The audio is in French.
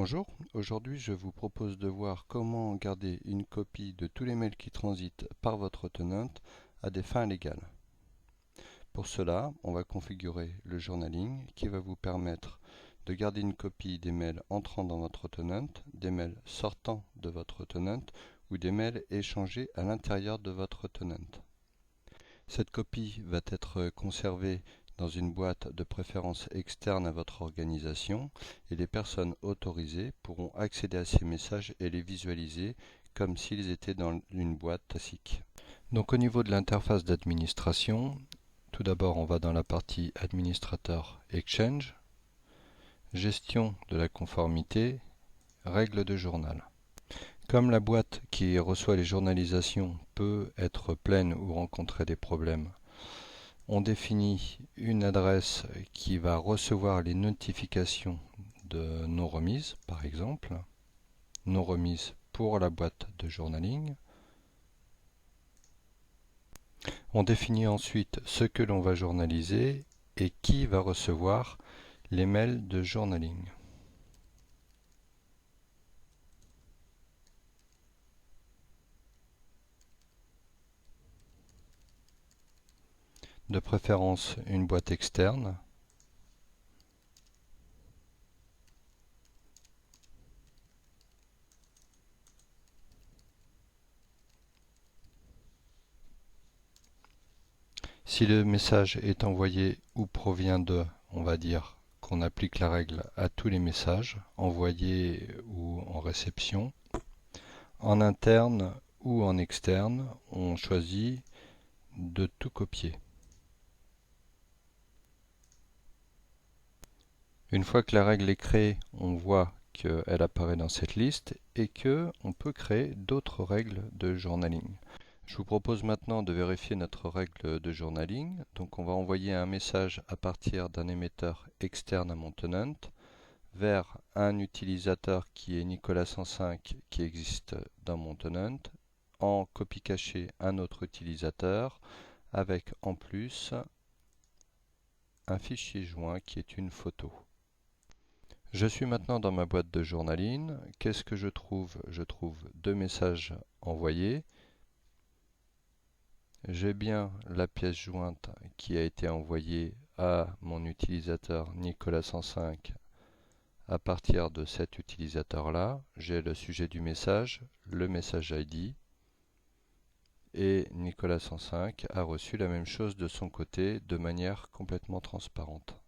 Bonjour, aujourd'hui je vous propose de voir comment garder une copie de tous les mails qui transitent par votre tenante à des fins légales. Pour cela, on va configurer le journaling qui va vous permettre de garder une copie des mails entrant dans votre tenante, des mails sortant de votre tenante ou des mails échangés à l'intérieur de votre tenante. Cette copie va être conservée dans une boîte de préférence externe à votre organisation et les personnes autorisées pourront accéder à ces messages et les visualiser comme s'ils étaient dans une boîte classique. Donc au niveau de l'interface d'administration, tout d'abord on va dans la partie administrateur Exchange, gestion de la conformité, règles de journal. Comme la boîte qui reçoit les journalisations peut être pleine ou rencontrer des problèmes, on définit une adresse qui va recevoir les notifications de non remise, par exemple, non remise pour la boîte de journaling. On définit ensuite ce que l'on va journaliser et qui va recevoir les mails de journaling. De préférence une boîte externe. Si le message est envoyé ou provient de, on va dire qu'on applique la règle à tous les messages, envoyés ou en réception. En interne ou en externe, on choisit de tout copier. Une fois que la règle est créée, on voit qu'elle apparaît dans cette liste et qu'on peut créer d'autres règles de journaling. Je vous propose maintenant de vérifier notre règle de journaling. Donc on va envoyer un message à partir d'un émetteur externe à mon tenant vers un utilisateur qui est Nicolas 105 qui existe dans mon tenant, en copie cachée un autre utilisateur avec en plus un fichier joint qui est une photo. Je suis maintenant dans ma boîte de journaling. Qu'est-ce que je trouve? Je trouve deux messages envoyés. J'ai bien la pièce jointe qui a été envoyée à mon utilisateur Nicolas 105 à partir de cet utilisateur-là. J'ai le sujet du message, le message ID et Nicolas 105 a reçu la même chose de son côté de manière complètement transparente.